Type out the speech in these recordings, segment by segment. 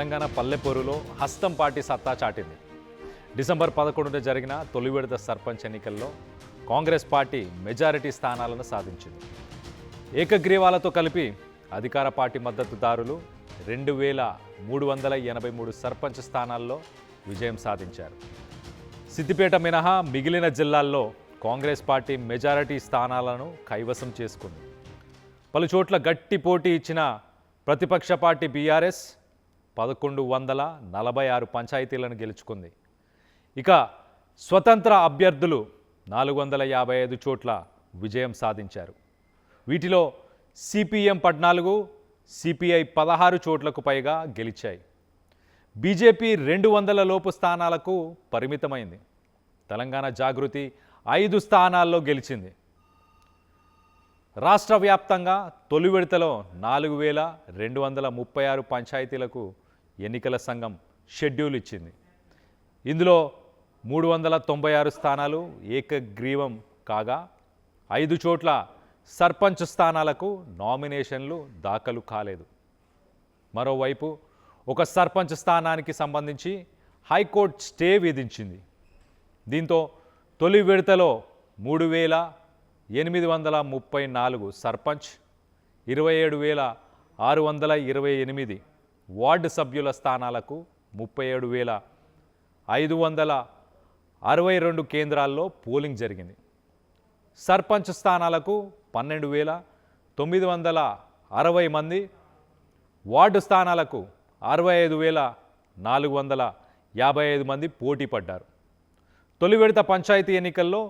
తెలంగాణ పల్లెపూరులో హస్తం పార్టీ సత్తా చాటింది. డిసెంబర్ 11న జరిగిన తొలి విడత సర్పంచ్ ఎన్నికల్లో కాంగ్రెస్ పార్టీ మెజారిటీ స్థానాలను సాధించింది. ఏకగ్రీవాలతో కలిపి అధికార పార్టీ మద్దతుదారులు 2383 సర్పంచ్ స్థానాల్లో విజయం సాధించారు. సిద్దిపేట మినహా మిగిలిన జిల్లాల్లో కాంగ్రెస్ పార్టీ మెజారిటీ స్థానాలను కైవసం చేసుకుంది. పలుచోట్ల గట్టి పోటీ ఇచ్చిన ప్రతిపక్ష పార్టీ బీఆర్ఎస్ 1146 పంచాయతీలను గెలుచుకుంది. ఇక స్వతంత్ర అభ్యర్థులు 455 చోట్ల విజయం సాధించారు. వీటిలో సిపిఎం 14, సిపిఐ 16 చోట్లకు పైగా గెలిచాయి. బీజేపీ 200 లోపు స్థానాలకు పరిమితమైంది. తెలంగాణ జాగృతి 5 స్థానాల్లో గెలిచింది. రాష్ట్ర వ్యాప్తంగా తొలి విడతలో 4236 పంచాయతీలకు ఎన్నికల సంఘం షెడ్యూల్ ఇచ్చింది. ఇందులో 396 స్థానాలు ఏకగ్రీవం కాగా 5 చోట్ల సర్పంచ్ స్థానాలకు నామినేషన్లు దాఖలు కాలేదు. మరోవైపు ఒక సర్పంచ్ స్థానానికి సంబంధించి హైకోర్టు స్టే విధించింది. దీంతో తొలి విడతలో 3834 సర్పంచ్, 27628 వార్డు సభ్యుల స్థానాలకు 37562 కేంద్రాల్లో పోలింగ్ జరిగింది. సర్పంచ్ స్థానాలకు 12960 మంది, వార్డు స్థానాలకు 65455 మంది పోటీ పడ్డారు. తొలి విడత పంచాయతీ ఎన్నికల్లో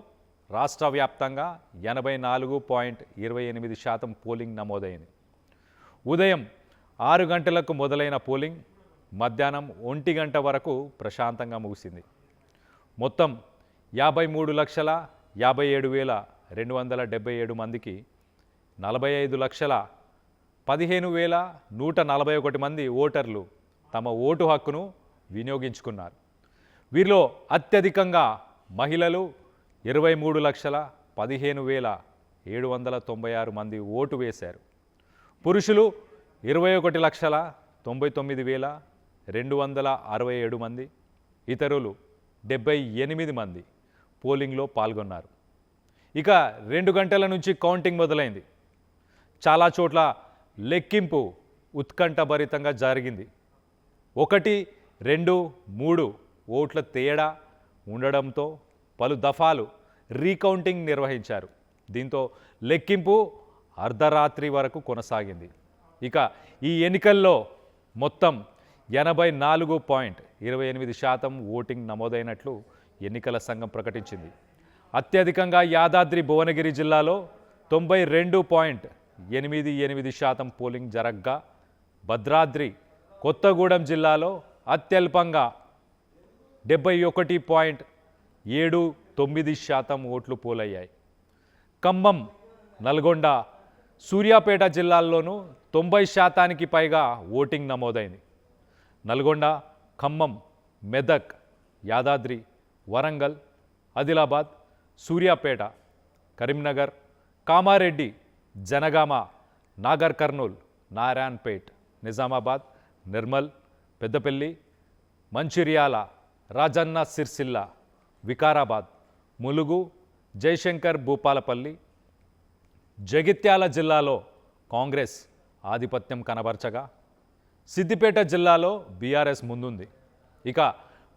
రాష్ట్ర వ్యాప్తంగా 84.28% పోలింగ్ నమోదైంది. ఉదయం 6 గంటలకు మొదలైన పోలింగ్ మధ్యాహ్నం 1 గంట వరకు ప్రశాంతంగా ముగిసింది. మొత్తం 53,57,277 మందికి 45,15,141 మంది ఓటర్లు తమ ఓటు హక్కును వినియోగించుకున్నారు. వీరిలో అత్యధికంగా మహిళలు 23,15,796 మంది ఓటు వేశారు. పురుషులు 21,99,267 మంది, ఇతరులు 78 మంది పోలింగ్లో పాల్గొన్నారు. ఇక 2 గంటల నుంచి కౌంటింగ్ మొదలైంది. చాలా చోట్ల లెక్కింపు ఉత్కంఠభరితంగా జరిగింది. 1, 2, 3 ఓట్ల తేడా ఉండడంతో పలు దఫాలు రీకౌంటింగ్ నిర్వహించారు. దీంతో లెక్కింపు అర్ధరాత్రి వరకు కొనసాగింది. ఇక ఈ ఎన్నికల్లో మొత్తం 84.28% ఓటింగ్ నమోదైనట్లు ఎన్నికల సంఘం ప్రకటించింది. అత్యధికంగా యాదాద్రి భువనగిరి జిల్లాలో 92.88% పోలింగ్ జరగ్గా భద్రాద్రి కొత్తగూడెం జిల్లాలో అత్యల్పంగా 71.79% ఓట్లు పోలయ్యాయి. ఖమ్మం, నల్గొండ, సూర్యాపేట జిల్లాల్లోనూ 90% పైగా ఓటింగ్ నమోదైంది. నల్గొండ, ఖమ్మం, మెదక్, యాదాద్రి, వరంగల్, ఆదిలాబాద్, సూర్యాపేట, కరీంనగర్, కామారెడ్డి, జనగామ, నాగర్ కర్నూల్, నారాయణపేట్, నిజామాబాద్, నిర్మల్, పెద్దపల్లి, మంచిర్యాల, రాజన్న సిర్సిల్ల, వికారాబాద్, ములుగు, జయశంకర్ భూపాలపల్లి, జగిత్యాల జిల్లాలో కాంగ్రెస్ ఆధిపత్యం కనబరచగా సిద్దిపేట జిల్లాలో బీఆర్ఎస్ ముందుంది. ఇక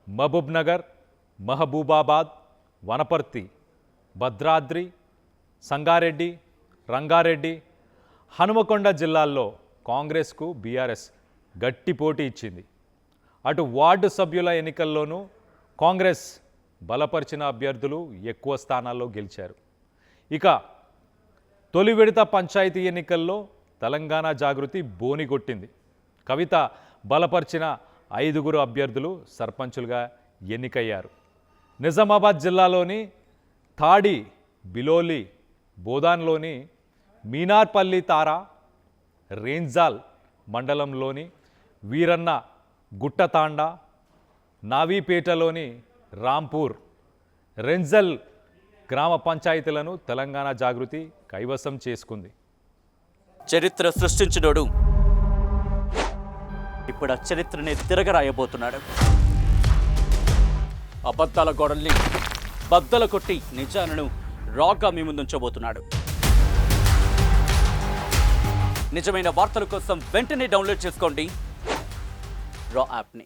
మహబూబ్నగర్, మహబూబాబాద్, వనపర్తి, భద్రాద్రి, సంగారెడ్డి, రంగారెడ్డి, హనుమకొండ జిల్లాల్లో కాంగ్రెస్కు బీఆర్ఎస్ గట్టి పోటీ ఇచ్చింది. అటు వార్డు సభ్యుల ఎన్నికల్లోనూ కాంగ్రెస్ బలపరిచిన అభ్యర్థులు ఎక్కువ స్థానాల్లో గెలిచారు. ఇక తొలి విడత పంచాయతీ ఎన్నికల్లో తెలంగాణ జాగృతి బోనిగొట్టింది. కవిత బలపరిచిన 5 అభ్యర్థులు సర్పంచులుగా ఎన్నికయ్యారు. నిజామాబాద్ జిల్లాలోని తాడి, బిలోలి, బోదాన్లోని మీనార్పల్లి తారా, రేంజాల్ మండలంలోని వీరన్న గుట్టతాండా, నావీపేటలోని రాంపూర్, రెంజల్ గ్రామ పంచాయతీలను తెలంగాణ జాగృతి కైవసం చేసుకుంది. చరిత్ర సృష్టించినోడు ఇప్పుడు ఆ చరిత్రని తిరగరాయబోతున్నాడు. అబద్ధాల గోడల్ని బద్దలు కొట్టి నిజాలను రాగా మీ ముందుంచబోతున్నాడు. నిజమైన వార్తల కోసం వెంటనే డౌన్లోడ్ చేసుకోండి రా యాప్ని.